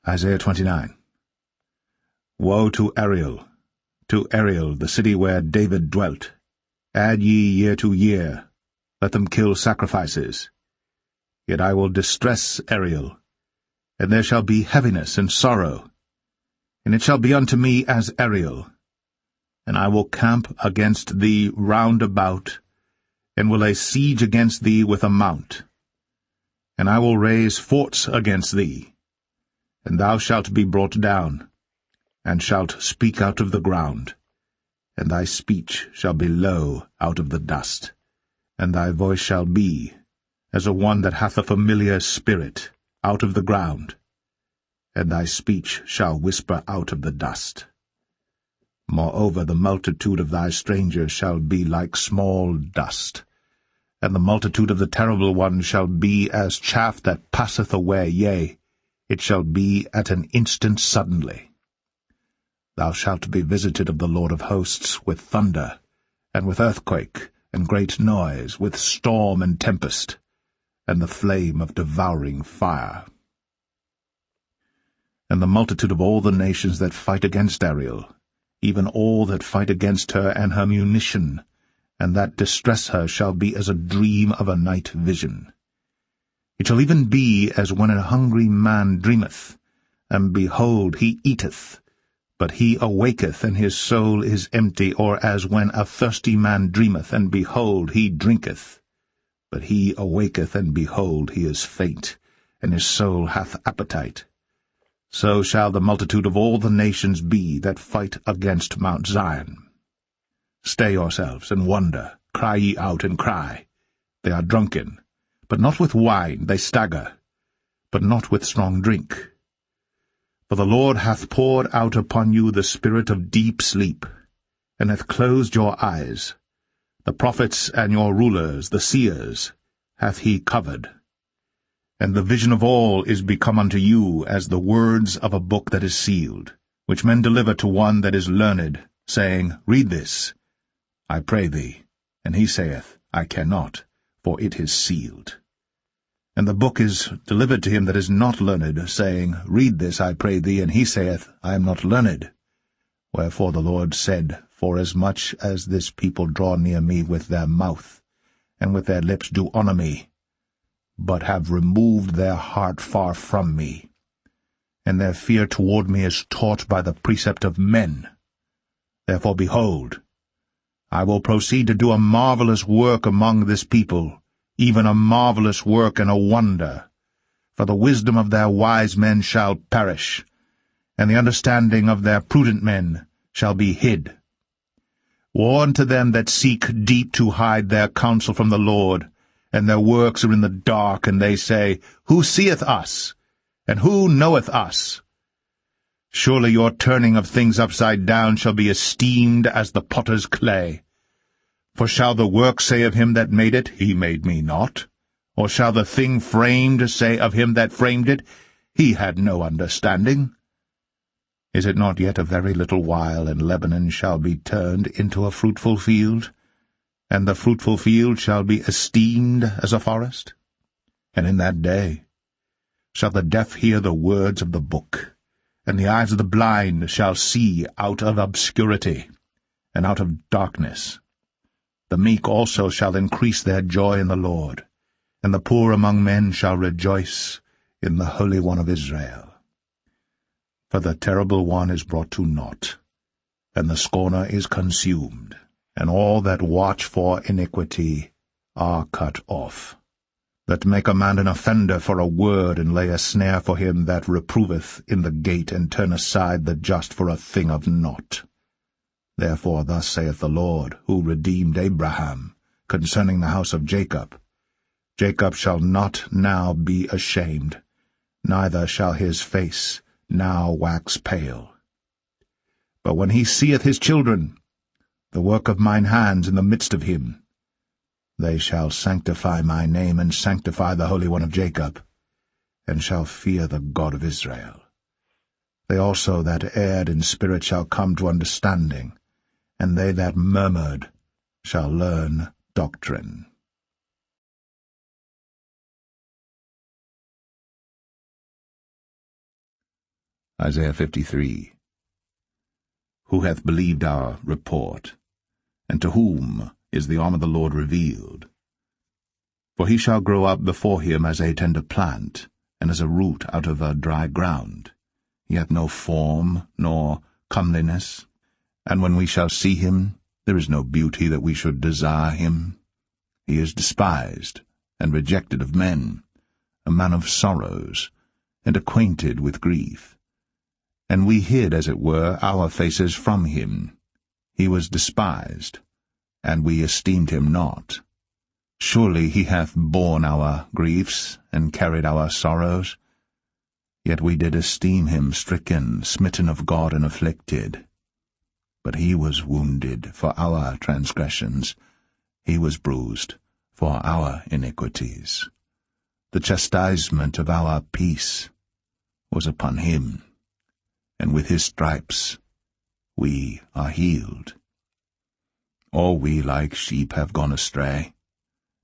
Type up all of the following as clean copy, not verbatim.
Isaiah 29. Woe to Ariel, the city where David dwelt! Add ye year to year, let them kill sacrifices. Yet I will distress Ariel, and there shall be heaviness and sorrow, and it shall be unto me as Ariel. And I will camp against thee round about, and will lay siege against thee with a mount. And I will raise forts against thee, and thou shalt be brought down, and shalt speak out of the ground, and thy speech shall be low out of the dust, and thy voice shall be as a one that hath a familiar spirit out of the ground, and thy speech shall whisper out of the dust. Moreover, the multitude of thy strangers shall be like small dust, and the multitude of the terrible ones shall be as chaff that passeth away, yea, it shall be at an instant suddenly. Thou shalt be visited of the Lord of hosts with thunder, and with earthquake, and great noise, with storm and tempest, and the flame of devouring fire. And the multitude of all the nations that fight against Ariel, even all that fight against her and her munition, and that distress her, shall be as a dream of a night vision. It shall even be as when a hungry man dreameth, and behold, he eateth, but he awaketh, and his soul is empty, or as when a thirsty man dreameth, and behold, he drinketh, but he awaketh, and behold, he is faint, and his soul hath appetite. So shall the multitude of all the nations be that fight against Mount Zion. Stay yourselves, and wonder, cry ye out, and cry. They are drunken, but not with wine, they stagger, but not with strong drink. For the Lord hath poured out upon you the spirit of deep sleep, and hath closed your eyes. The prophets and your rulers, the seers, hath he covered. And the vision of all is become unto you as the words of a book that is sealed, which men deliver to one that is learned, saying, Read this, I pray thee. And he saith, I cannot, for it is sealed. And the book is delivered to him that is not learned, saying, Read this, I pray thee. And he saith, I am not learned. Wherefore the Lord said, Forasmuch as this people draw near me with their mouth, and with their lips do honour me, but have removed their heart far from me, and their fear toward me is taught by the precept of men. Therefore, behold, I will proceed to do a marvelous work among this people, even a marvelous work and a wonder. For the wisdom of their wise men shall perish, and the understanding of their prudent men shall be hid. Woe unto them that seek deep to hide their counsel from the Lord, and their works are in the dark, and they say, Who seeth us? And who knoweth us? Surely your turning of things upside down shall be esteemed as the potter's clay. For shall the work say of him that made it, He made me not? Or shall the thing framed say of him that framed it, He had no understanding? Is it not yet a very little while, and Lebanon shall be turned into a fruitful field? And the fruitful field shall be esteemed as a forest? And in that day shall the deaf hear the words of the book, and the eyes of the blind shall see out of obscurity, and out of darkness. The meek also shall increase their joy in the Lord, and the poor among men shall rejoice in the Holy One of Israel. For the terrible one is brought to naught, and the scorner is consumed, and all that watch for iniquity are cut off, that make a man an offender for a word, and lay a snare for him that reproveth in the gate, and turn aside the just for a thing of naught. Therefore thus saith the Lord, who redeemed Abraham, concerning the house of Jacob, Jacob shall not now be ashamed, neither shall his face now wax pale. But when he seeth his children, the work of mine hands in the midst of him, they shall sanctify my name, and sanctify the Holy One of Jacob, and shall fear the God of Israel. They also that erred in spirit shall come to understanding, and they that murmured shall learn doctrine. Isaiah 53. Who hath believed our report? And to whom is the arm of the Lord revealed? For he shall grow up before him as a tender plant, and as a root out of a dry ground. He hath no form, nor comeliness, and when we shall see him, there is no beauty that we should desire him. He is despised, and rejected of men, a man of sorrows, and acquainted with grief. And we hid, as it were, our faces from him. He was despised, and we esteemed him not. Surely he hath borne our griefs, and carried our sorrows. Yet we did esteem him stricken, smitten of God, and afflicted. But he was wounded for our transgressions, he was bruised for our iniquities. The chastisement of our peace was upon him, and with his stripes we are healed. All we like sheep have gone astray.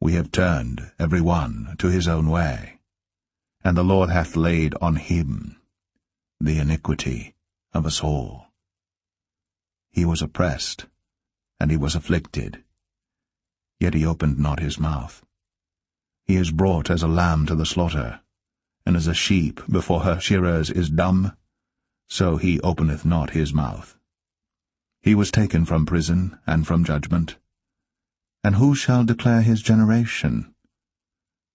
We have turned every one to his own way, and the Lord hath laid on him the iniquity of us all. He was oppressed, and he was afflicted, yet he opened not his mouth. He is brought as a lamb to the slaughter, and as a sheep before her shearers is dumb, so he openeth not his mouth. He was taken from prison and from judgment. And who shall declare his generation?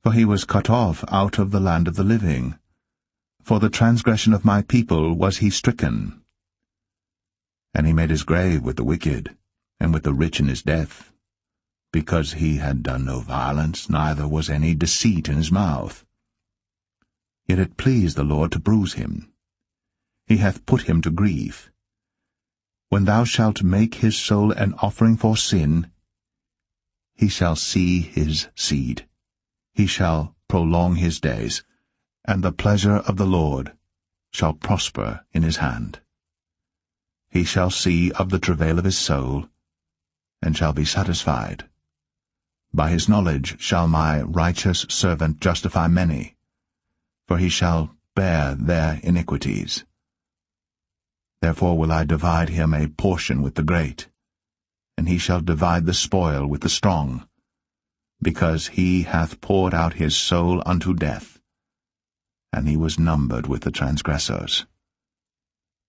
For he was cut off out of the land of the living. For the transgression of my people was he stricken. And he made his grave with the wicked, and with the rich in his death, because he had done no violence, neither was any deceit in his mouth. Yet it pleased the Lord to bruise him. He hath put him to grief. When thou shalt make his soul an offering for sin, he shall see his seed. He shall prolong his days, and the pleasure of the Lord shall prosper in his hand. He shall see of the travail of his soul, and shall be satisfied. By his knowledge shall my righteous servant justify many, for he shall bear their iniquities. Therefore will I divide him a portion with the great, and he shall divide the spoil with the strong, because he hath poured out his soul unto death, and he was numbered with the transgressors.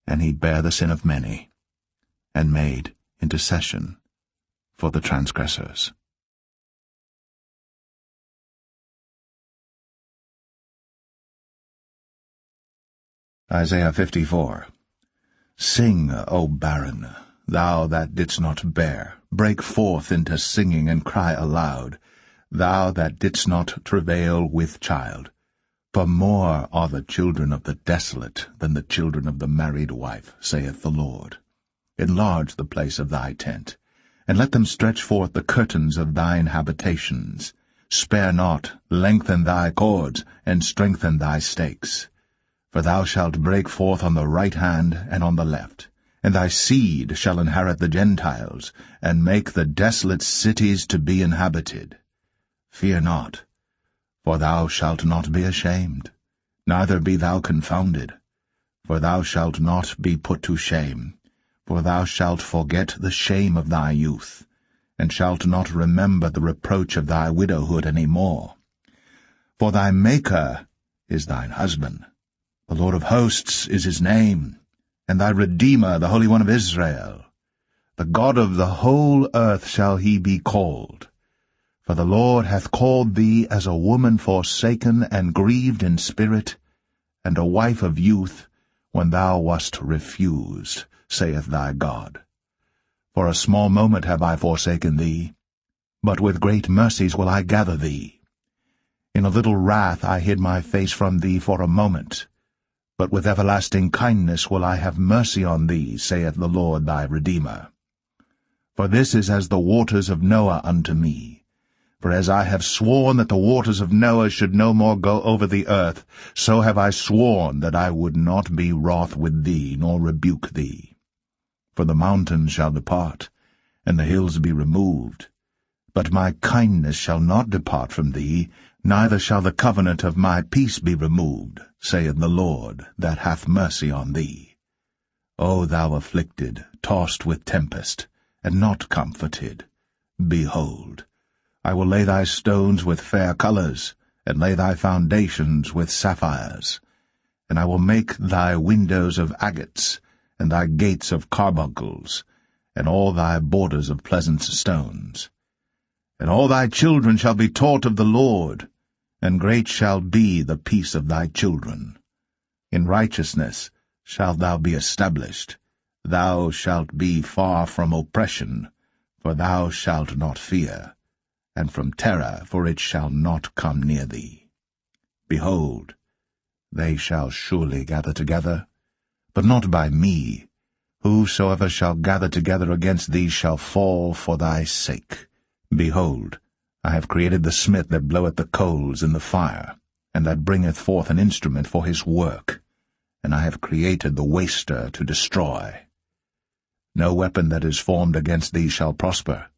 And he bare the sin of many, and made intercession for the transgressors. Isaiah 54. Sing, O barren, thou that didst not bear, break forth into singing, and cry aloud, thou that didst not travail with child. For more are the children of the desolate than the children of the married wife, saith the Lord. Enlarge the place of thy tent, and let them stretch forth the curtains of thine habitations. Spare not, lengthen thy cords, and strengthen thy stakes. For thou shalt break forth on the right hand and on the left, and thy seed shall inherit the Gentiles, and make the desolate cities to be inhabited. Fear not, for thou shalt not be ashamed, neither be thou confounded. For thou shalt not be put to shame, for thou shalt forget the shame of thy youth, and shalt not remember the reproach of thy widowhood any more. For thy Maker is thine husband, the Lord of hosts is his name, and thy Redeemer, the Holy One of Israel. The God of the whole earth shall he be called. For the Lord hath called thee as a woman forsaken and grieved in spirit, and a wife of youth, when thou wast refused, saith thy God. For a small moment have I forsaken thee, but with great mercies will I gather thee. In a little wrath I hid my face from thee for a moment, but with everlasting kindness will I have mercy on thee, saith the Lord thy Redeemer. For this is as the waters of Noah unto me. For as I have sworn that the waters of Noah should no more go over the earth, so have I sworn that I would not be wroth with thee, nor rebuke thee. For the mountains shall depart, and the hills be removed. But my kindness shall not depart from thee, neither shall the covenant of my peace be removed, saith the Lord, that hath mercy on thee. O thou afflicted, tossed with tempest, and not comforted, behold, I will lay thy stones with fair colours, and lay thy foundations with sapphires. And I will make thy windows of agates, and thy gates of carbuncles, and all thy borders of pleasant stones. And all thy children shall be taught of the Lord, and great shall be the peace of thy children. In righteousness shalt thou be established. Thou shalt be far from oppression, for thou shalt not fear, and from terror, for it shall not come near thee. Behold, they shall surely gather together, but not by me. Whosoever shall gather together against thee shall fall for thy sake. Behold, I have created the smith that bloweth the coals in the fire, and that bringeth forth an instrument for his work, and I have created the waster to destroy. No weapon that is formed against thee shall prosper,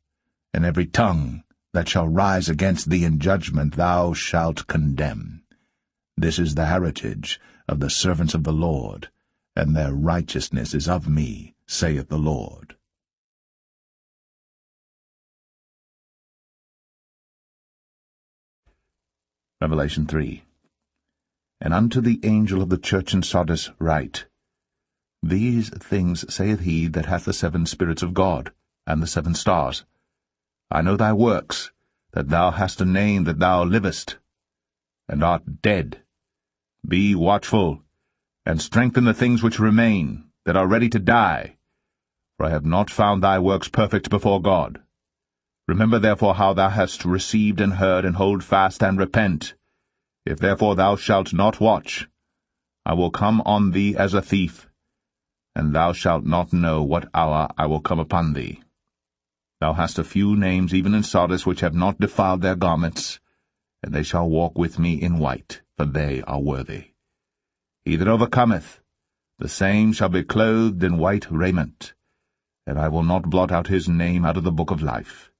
and every tongue that shall rise against thee in judgment thou shalt condemn. This is the heritage of the servants of the Lord, and their righteousness is of me, saith the Lord. Revelation 3. And unto the angel of the church in Sardis write, These things saith he that hath the 7 spirits of God, and the 7 stars. I know thy works, that thou hast a name that thou livest, and art dead. Be watchful, and strengthen the things which remain, that are ready to die, for I have not found thy works perfect before God. Remember therefore how thou hast received and heard, and hold fast and repent. If therefore thou shalt not watch, I will come on thee as a thief, and thou shalt not know what hour I will come upon thee. Thou hast a few names even in Sardis which have not defiled their garments, and they shall walk with me in white, for they are worthy. He that overcometh, the same shall be clothed in white raiment, and I will not blot out his name out of the book of life,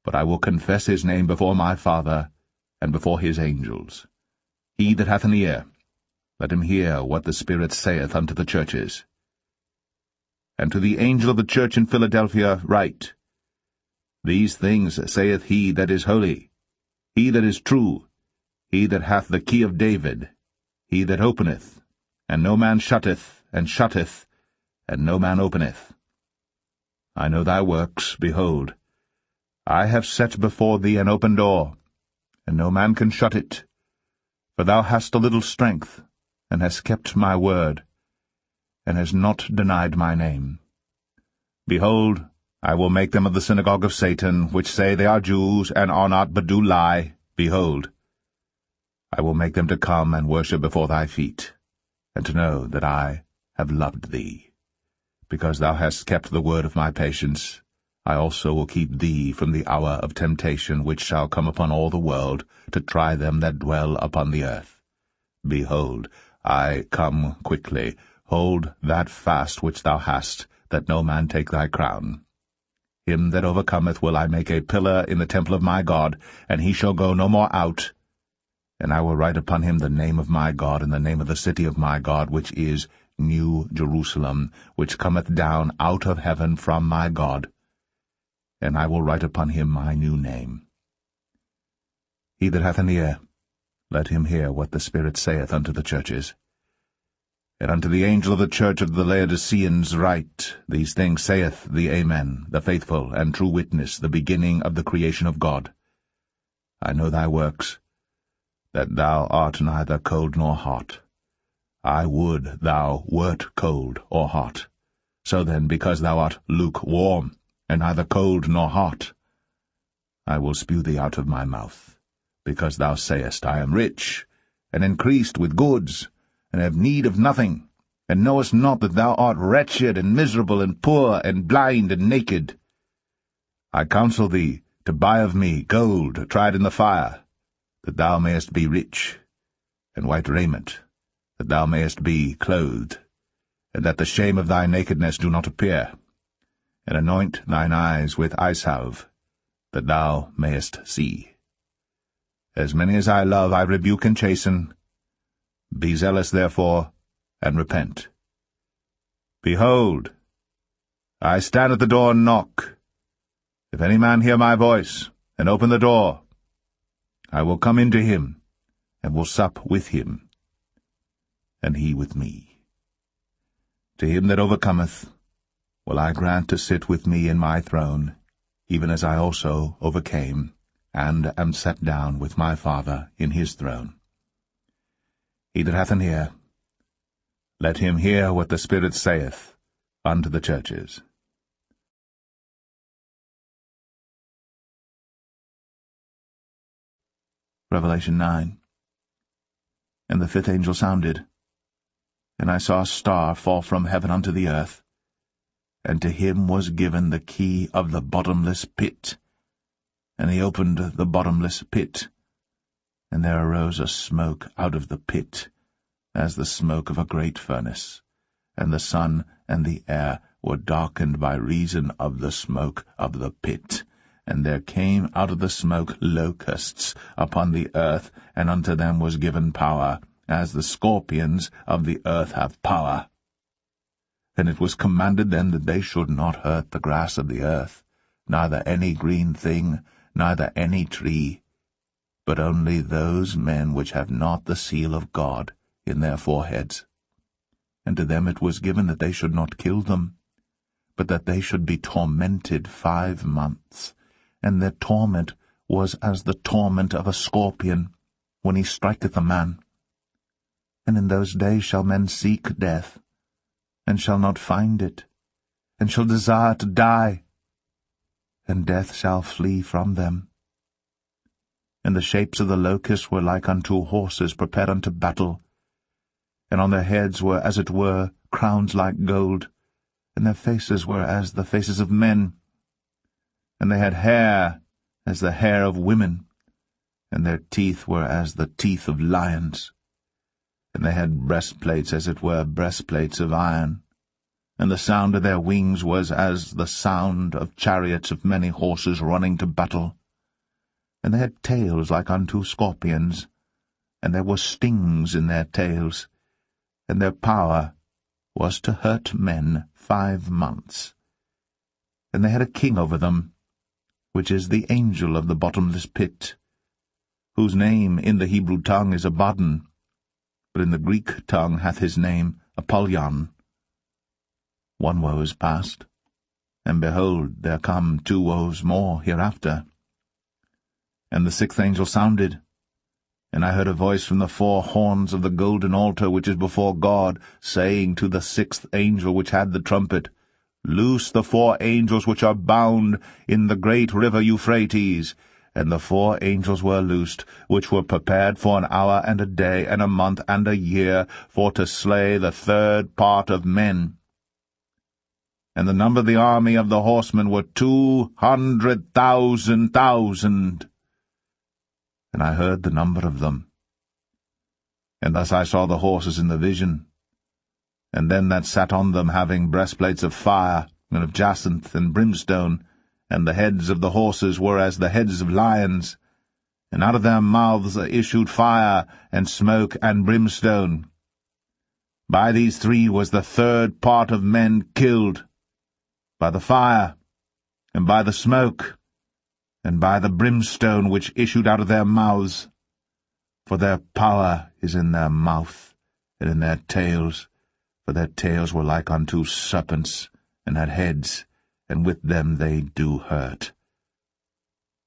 but I will confess his name before my Father and before his angels. He that hath an ear, let him hear what the Spirit saith unto the churches. And to the angel of the church in Philadelphia write, These things saith he that is holy, he that is true, he that hath the key of David, he that openeth, and no man shutteth, and shutteth, and no man openeth. I know thy works, behold, I have set before thee an open door, and no man can shut it. For thou hast a little strength, and hast kept my word, and hast not denied my name. Behold, I will make them of the synagogue of Satan, which say they are Jews, and are not, but do lie. Behold, I will make them to come and worship before thy feet, and to know that I have loved thee. Because thou hast kept the word of my patience, I also will keep thee from the hour of temptation which shall come upon all the world, to try them that dwell upon the earth. Behold, I come quickly. Hold that fast which thou hast, that no man take thy crown. Him that overcometh will I make a pillar in the temple of my God, and he shall go no more out. And I will write upon him the name of my God, and the name of the city of my God, which is New Jerusalem, which cometh down out of heaven from my God. And I will write upon him my new name. He that hath an ear, let him hear what the Spirit saith unto the churches. And unto the angel of the church of the Laodiceans write, These things saith the Amen, the faithful and true witness, the beginning of the creation of God. I know thy works, that thou art neither cold nor hot. I would thou wert cold or hot. So then, because thou art lukewarm, and neither cold nor hot, I will spew thee out of my mouth, because thou sayest, I am rich, and increased with goods, and have need of nothing, and knowest not that thou art wretched, and miserable, and poor, and blind, and naked. I counsel thee to buy of me gold tried in the fire, that thou mayest be rich, and white raiment, that thou mayest be clothed, and that the shame of thy nakedness do not appear, and anoint thine eyes with eyesalve, that thou mayest see. As many as I love I rebuke and chasten. Be zealous therefore, and repent. Behold, I stand at the door and knock. If any man hear my voice, and open the door, I will come into him, and will sup with him, and he with me. To him that overcometh will I grant to sit with me in my throne, even as I also overcame, and am set down with my Father in his throne. He that hath an ear, let him hear what the Spirit saith unto the churches. Revelation 9. And the fifth angel sounded, and I saw a star fall from heaven unto the earth, and to him was given the key of the bottomless pit. And he opened the bottomless pit, and there arose a smoke out of the pit, as the smoke of a great furnace, and the sun and the air were darkened by reason of the smoke of the pit. And there came out of the smoke locusts upon the earth, and unto them was given power, as the scorpions of the earth have power. And it was commanded them that they should not hurt the grass of the earth, neither any green thing, neither any tree, but only those men which have not the seal of God in their foreheads. And to them it was given that they should not kill them, but that they should be tormented 5 months. And their torment was as the torment of a scorpion, when he striketh a man. And in those days shall men seek death, and shall not find it, and shall desire to die, and death shall flee from them. And the shapes of the locusts were like unto horses prepared unto battle, and on their heads were as it were crowns like gold, and their faces were as the faces of men. And they had hair as the hair of women, and their teeth were as the teeth of lions. And they had breastplates as it were breastplates of iron, and the sound of their wings was as the sound of chariots of many horses running to battle. And they had tails like unto scorpions, and there were stings in their tails, and their power was to hurt men 5 months. And they had a king over them, which is the angel of the bottomless pit, whose name in the Hebrew tongue is Abaddon, but in the Greek tongue hath his name Apollyon. 1 woe is past, and behold, there come 2 woes more hereafter. And the sixth angel sounded, and I heard a voice from the 4 horns of the golden altar which is before God, saying to the 6th angel which had the trumpet, Loose the 4 angels which are bound in the great river Euphrates. And the 4 angels were loosed, which were prepared for an hour and a day and a month and a year, for to slay the 3rd part of men. And the number of the army of the horsemen were 200,000,000. And I heard the number of them. And thus I saw the horses in the vision, and them that sat on them having breastplates of fire, and of jacinth and brimstone, and the heads of the horses were as the heads of lions, and out of their mouths issued fire, and smoke, and brimstone. By these 3 was the 3rd part of men killed, by the fire, and by the smoke, and by the brimstone which issued out of their mouths. For their power is in their mouth, and in their tails, for their tails were like unto serpents, and had heads, and with them they do hurt.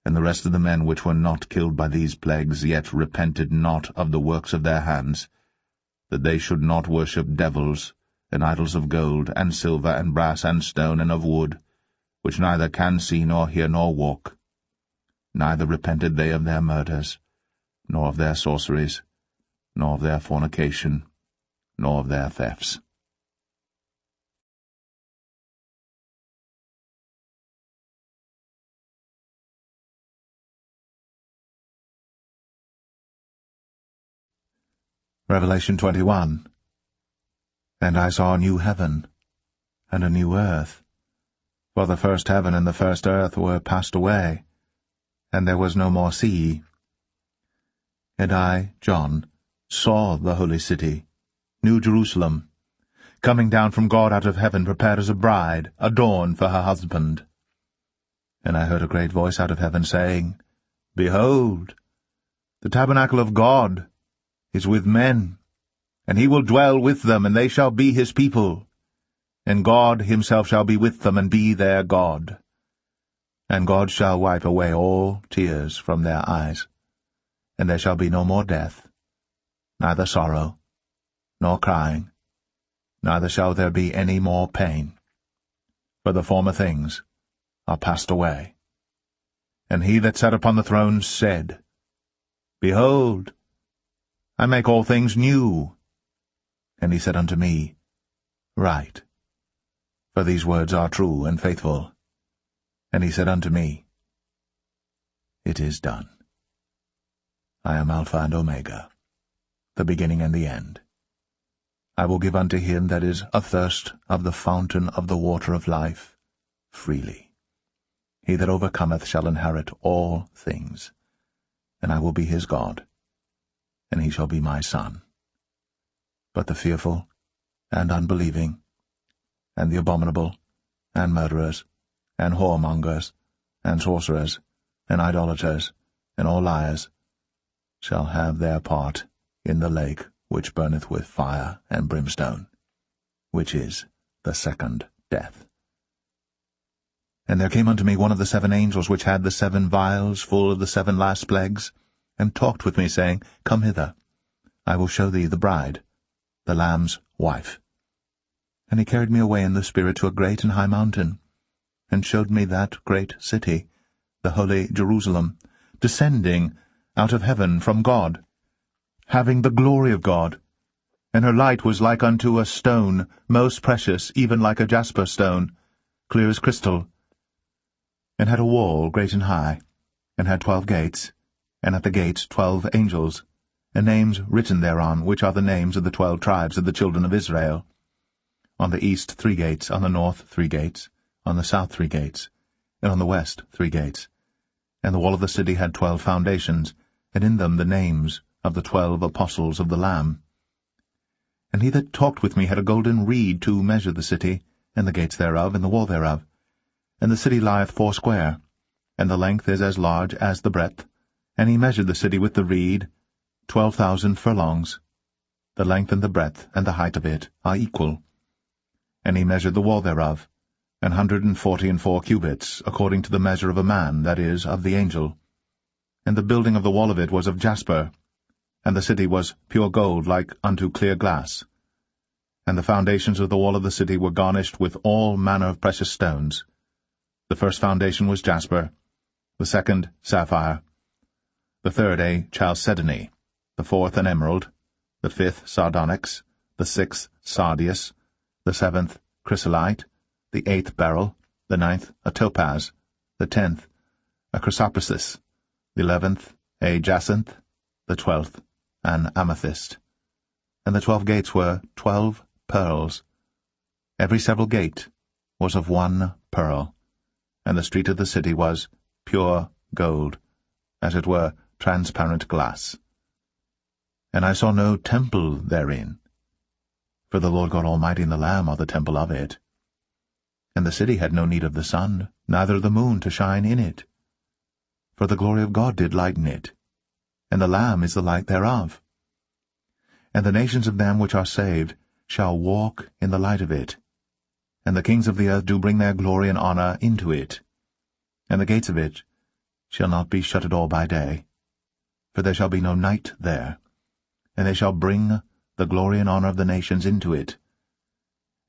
And the rest of the men which were not killed by these plagues yet repented not of the works of their hands, that they should not worship devils, and idols of gold, and silver, and brass, and stone, and of wood, which neither can see, nor hear, nor walk. Neither repented they of their murders, nor of their sorceries, nor of their fornication, nor of their thefts. Revelation 21. And I saw a new heaven, and a new earth, for the first heaven and the first earth were passed away, and there was no more sea. And I, John, saw the holy city, New Jerusalem, coming down from God out of heaven, prepared as a bride, adorned for her husband. And I heard a great voice out of heaven, saying, Behold, the tabernacle of God is with men, and he will dwell with them, and they shall be his people. And God himself shall be with them, and be their God. And God shall wipe away all tears from their eyes, and there shall be no more death, neither sorrow, nor crying, neither shall there be any more pain. For the former things are passed away. And he that sat upon the throne said, Behold, I make all things new. And he said unto me, Write, for these words are true and faithful. And he said unto me, It is done. I am Alpha and Omega, the beginning and the end. I will give unto him that is athirst of the fountain of the water of life freely. He that overcometh shall inherit all things, and I will be his God, and he shall be my son. But the fearful, and unbelieving, and the abominable, and murderers, and whoremongers, and sorcerers, and idolaters, and all liars, shall have their part in the lake which burneth with fire and brimstone, which is the second death. And there came unto me one of the 7 angels which had the 7 vials full of the 7 last plagues, and talked with me, saying, Come hither, I will show thee the bride, the Lamb's wife. And he carried me away in the Spirit to a great and high mountain, and showed me that great city, the holy Jerusalem, descending out of heaven from God, having the glory of God. And her light was like unto a stone, most precious, even like a jasper stone, clear as crystal, and had a wall great and high, and had 12 gates, and at the gates 12 angels, and names written thereon, which are the names of the 12 tribes of the children of Israel. On the east 3 gates, on the north 3 gates, on the south 3 gates, and on the west 3 gates. And the wall of the city had 12 foundations, and in them the names of the 12 apostles of the Lamb. And he that talked with me had a golden reed to measure the city, and the gates thereof, and the wall thereof. And the city lieth foursquare, and the length is as large as the breadth. And he measured the city with the reed, 12,000 furlongs. The length and the breadth and the height of it are equal. And he measured the wall thereof, 144 cubits, according to the measure of a man, that is, of the angel. And the building of the wall of it was of jasper, and the city was pure gold like unto clear glass. And the foundations of the wall of the city were garnished with all manner of precious stones. The first foundation was jasper, the second sapphire, the third a chalcedony, the fourth an emerald, the fifth sardonyx, the sixth sardius, the seventh chrysolite, the 8th beryl, the 9th a topaz, the 10th a chrysoprasus, the 11th a jacinth, the 12th an amethyst. And the 12 gates were 12 pearls. Every several gate was of 1 pearl, and the street of the city was pure gold, as it were transparent glass. And I saw no temple therein, for the Lord God Almighty and the Lamb are the temple of it. And the city had no need of the sun, neither of the moon to shine in it, for the glory of God did lighten it, and the Lamb is the light thereof. And the nations of them which are saved shall walk in the light of it, and the kings of the earth do bring their glory and honour into it. And the gates of it shall not be shut at all by day, for there shall be no night there, and they shall bring the glory and honour of the nations into it.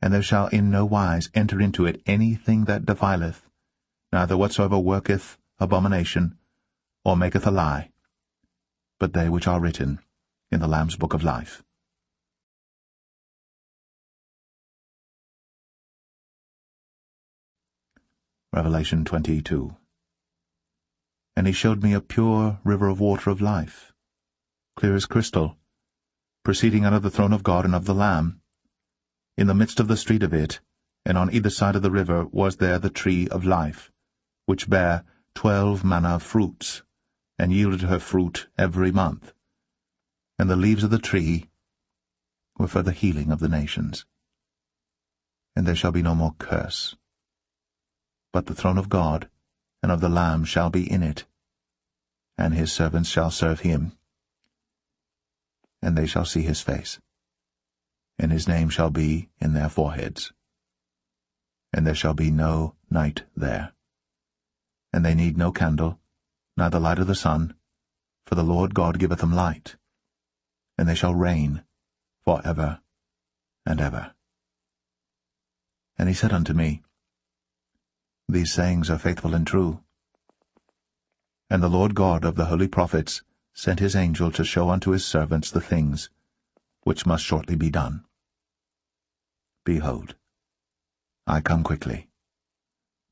And there shall in no wise enter into it anything that defileth, neither whatsoever worketh abomination, or maketh a lie, but they which are written in the Lamb's book of life. Revelation 22. And he showed me a pure river of water of life, clear as crystal, proceeding out of the throne of God and of the Lamb. In the midst of the street of it, and on either side of the river, was there the tree of life, which bare 12 manner of fruits, and yielded her fruit every month. And the leaves of the tree were for the healing of the nations. And there shall be no more curse, but the throne of God and of the Lamb shall be in it, and his servants shall serve him, and they shall see his face, and his name shall be in their foreheads. And there shall be no night there, and they need no candle, neither light of the sun, for the Lord God giveth them light, and they shall reign for ever and ever. And he said unto me, These sayings are faithful and true. And the Lord God of the holy prophets sent his angel to show unto his servants the things which must shortly be done. Behold, I come quickly.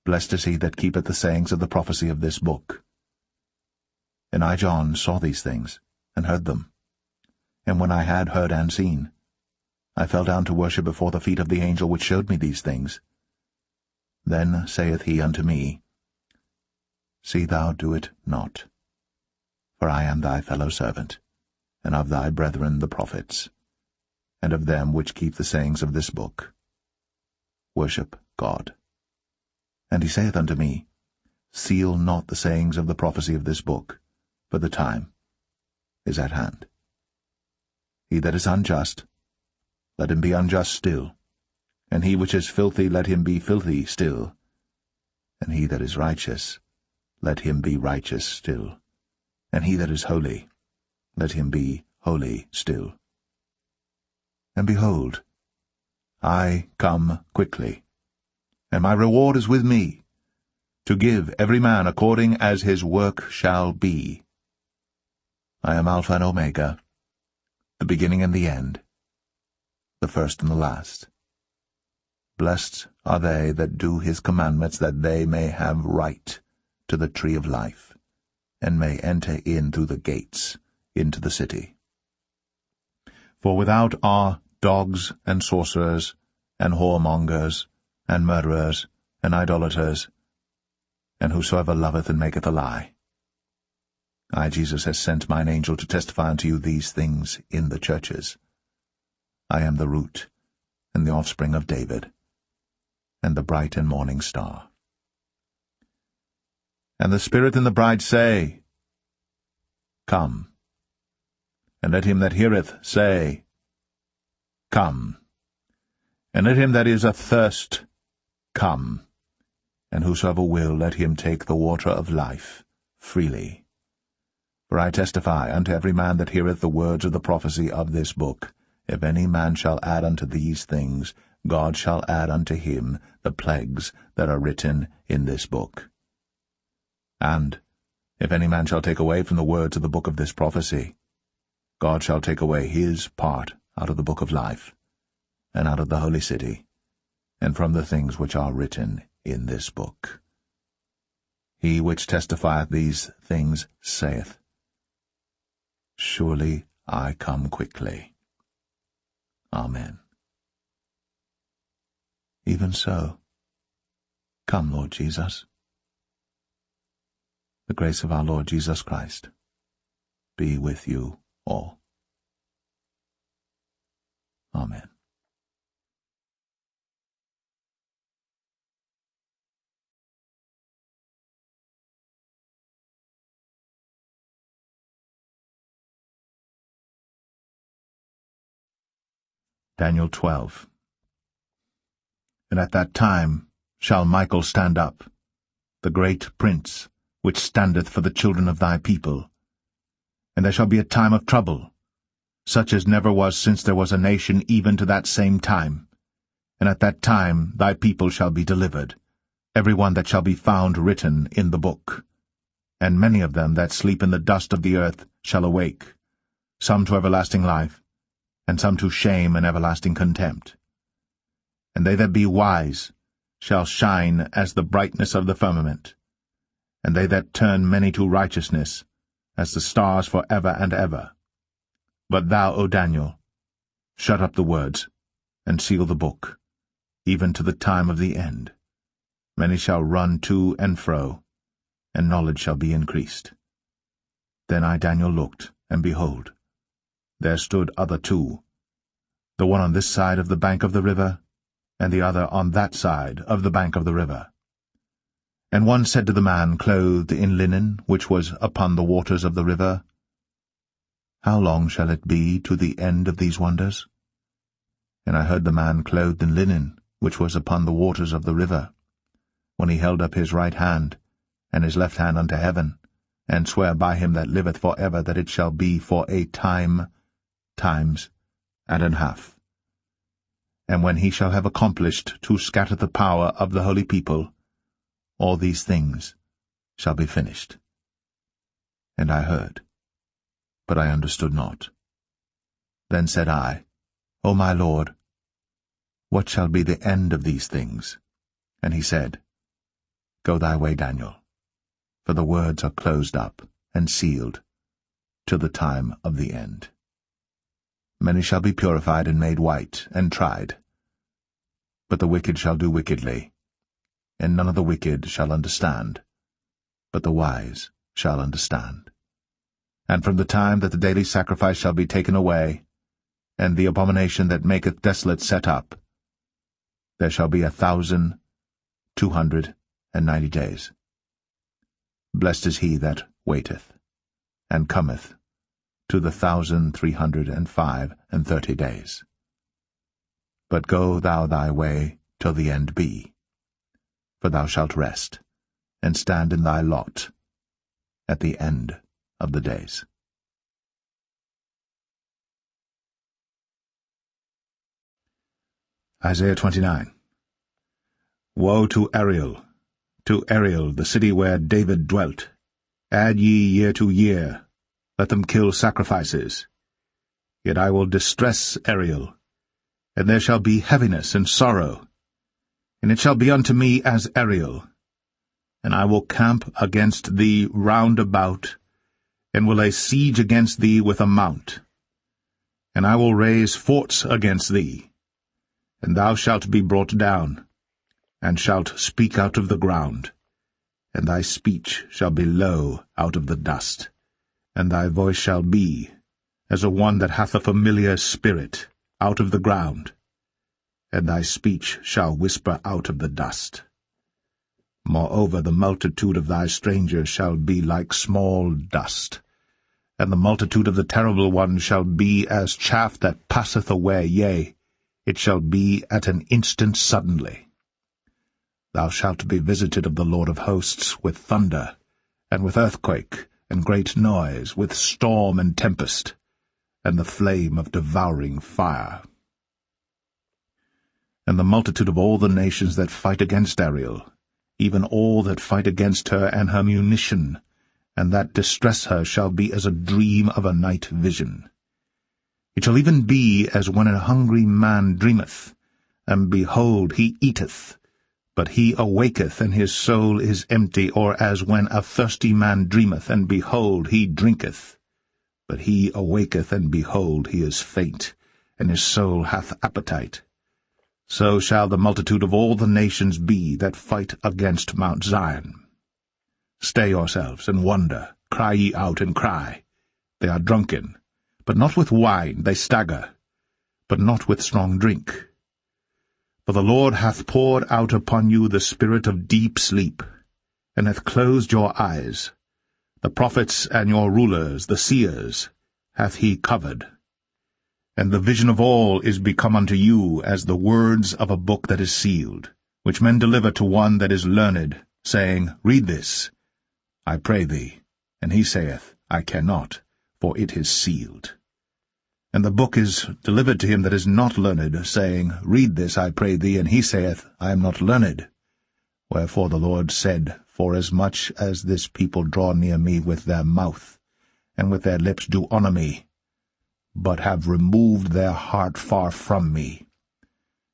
Blessed is he that keepeth the sayings of the prophecy of this book. And I, John, saw these things, and heard them. And when I had heard and seen, I fell down to worship before the feet of the angel which showed me these things. Then saith he unto me, See thou do it not, for I am thy fellow servant, and of thy brethren the prophets, and of them which keep the sayings of this book. Worship God. And he saith unto me, Seal not the sayings of the prophecy of this book, for the time is at hand. He that is unjust, let him be unjust still, and he which is filthy, let him be filthy still, and he that is righteous, let him be righteous still, and he that is holy, let him be holy still. And behold, I come quickly, and my reward is with me, to give every man according as his work shall be. I am Alpha and Omega, the beginning and the end, the first and the last. Blessed are they that do his commandments, that they may have right to the tree of life, and may enter in through the gates into the city. For without are dogs and sorcerers, and whoremongers, and murderers, and idolaters, and whosoever loveth and maketh a lie. I, Jesus, has sent mine angel to testify unto you these things in the churches. I am the root and the offspring of David, and the bright and morning star. And the Spirit and the bride say, Come. And let him that heareth say, Come. And let him that is athirst come. And whosoever will, let him take the water of life freely. For I testify unto every man that heareth the words of the prophecy of this book, if any man shall add unto these things, God shall add unto him the plagues that are written in this book. And if any man shall take away from the words of the book of this prophecy, God shall take away his part out of the book of life, and out of the holy city, and from the things which are written in this book. He which testifieth these things saith, Surely I come quickly. Amen. Even so, come, Lord Jesus. The grace of our Lord Jesus Christ be with you all. Amen. Daniel 12. And at that time shall Michael stand up, the great prince, which standeth for the children of thy people. And there shall be a time of trouble, such as never was since there was a nation even to that same time. And at that time thy people shall be delivered, every one that shall be found written in the book. And many of them that sleep in the dust of the earth shall awake, some to everlasting life, and some to shame and everlasting contempt. And they that be wise shall shine as the brightness of the firmament, and they that turn many to righteousness as the stars for ever and ever. But thou, O Daniel, shut up the words, and seal the book, even to the time of the end. Many shall run to and fro, and knowledge shall be increased. Then I, Daniel, looked, and behold, there stood other two, the one on this side of the bank of the river, and the other on that side of the bank of the river. And one said to the man clothed in linen, which was upon the waters of the river, How long shall it be to the end of these wonders? And I heard the man clothed in linen, which was upon the waters of the river, when he held up his right hand, and his left hand unto heaven, and swear by him that liveth for ever that it shall be for a time, times, and an half. And when he shall have accomplished to scatter the power of the holy people, all these things shall be finished. And I heard, but I understood not. Then said I, O my Lord, what shall be the end of these things? And he said, Go thy way, Daniel, for the words are closed up and sealed till the time of the end. Many shall be purified and made white and tried, but the wicked shall do wickedly, and none of the wicked shall understand, but the wise shall understand. And from the time that the daily sacrifice shall be taken away, and the abomination that maketh desolate set up, there shall be 1,290 days. Blessed is he that waiteth, and cometh to the 1,335 days. But go thou thy way till the end be, for thou shalt rest, and stand in thy lot at the end of the days. Isaiah 29. Woe to Ariel, the city where David dwelt! Add ye year to year, let them kill sacrifices. Yet I will distress Ariel, and there shall be heaviness and sorrow, and it shall be unto me as Ariel. And I will camp against thee round about, and will lay siege against thee with a mount. And I will raise forts against thee, and thou shalt be brought down, and shalt speak out of the ground, and thy speech shall be low out of the dust, and thy voice shall be as of one that hath a familiar spirit out of the ground, and thy speech shall whisper out of the dust. Moreover, the multitude of thy strangers shall be like small dust, and the multitude of the terrible ones shall be as chaff that passeth away, yea, it shall be at an instant suddenly. Thou shalt be visited of the Lord of hosts with thunder, and with earthquake, and great noise, with storm and tempest, and the flame of devouring fire. And the multitude of all the nations that fight against Ariel, even all that fight against her and her munition, and that distress her, shall be as a dream of a night vision. It shall even be as when a hungry man dreameth, and behold, he eateth, but he awaketh, and his soul is empty, or as when a thirsty man dreameth, and behold, he drinketh, but he awaketh, and behold, he is faint, and his soul hath appetite. So shall the multitude of all the nations be that fight against Mount Zion. Stay yourselves, and wonder, cry ye out, and cry. They are drunken, but not with wine, they stagger, but not with strong drink. For the Lord hath poured out upon you the spirit of deep sleep, and hath closed your eyes. The prophets and your rulers, the seers, hath he covered. And the vision of all is become unto you as the words of a book that is sealed, which men deliver to one that is learned, saying, Read this, I pray thee. And he saith, I cannot, for it is sealed. And the book is delivered to him that is not learned, saying, Read this, I pray thee. And he saith, I am not learned. Wherefore the Lord said, Forasmuch as this people draw near me with their mouth, and with their lips do honour me, but have removed their heart far from me,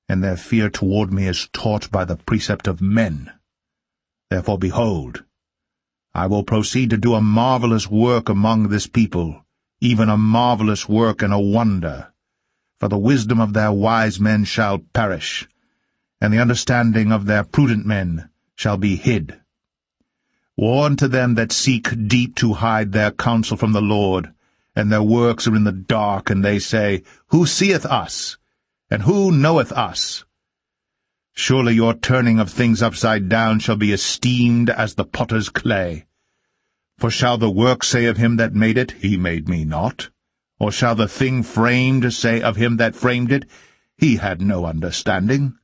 and their fear toward me is taught by the precept of men. Therefore, behold, I will proceed to do a marvelous work among this people, even a marvelous work and a wonder. For the wisdom of their wise men shall perish, and the understanding of their prudent men shall be hid. Woe unto them that seek deep to hide their counsel from the Lord, and their works are in the dark, and they say, Who seeth us? And who knoweth us? Surely your turning of things upside down shall be esteemed as the potter's clay. For shall the work say of him that made it, He made me not? Or shall the thing framed say of him that framed it, He had no understanding?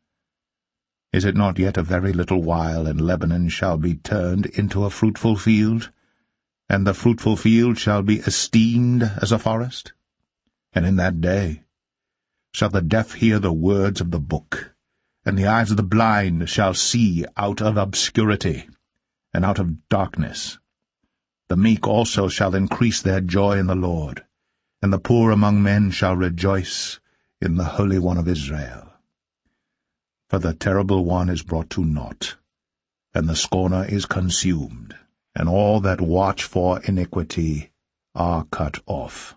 Is it not yet a very little while, and Lebanon shall be turned into a fruitful field? And the fruitful field shall be esteemed as a forest? And in that day shall the deaf hear the words of the book, and the eyes of the blind shall see out of obscurity, and out of darkness. The meek also shall increase their joy in the Lord, and the poor among men shall rejoice in the Holy One of Israel. For the terrible one is brought to naught, and the scorner is consumed, and all that watch for iniquity are cut off.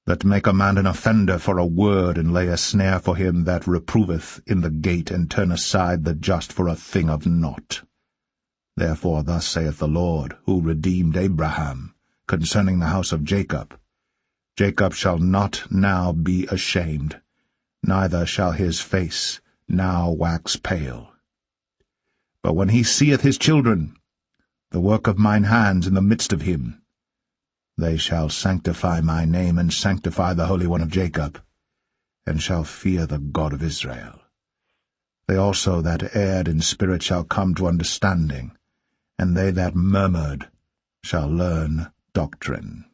That make a man an offender for a word, and lay a snare for him that reproveth in the gate, and turn aside the just for a thing of naught. Therefore thus saith the Lord, who redeemed Abraham, concerning the house of Jacob, Jacob shall not now be ashamed, neither shall his face now wax pale. But when he seeth his children, the work of mine hands in the midst of him, they shall sanctify my name, and sanctify the Holy One of Jacob, and shall fear the God of Israel. They also that erred in spirit shall come to understanding, and they that murmured shall learn doctrine.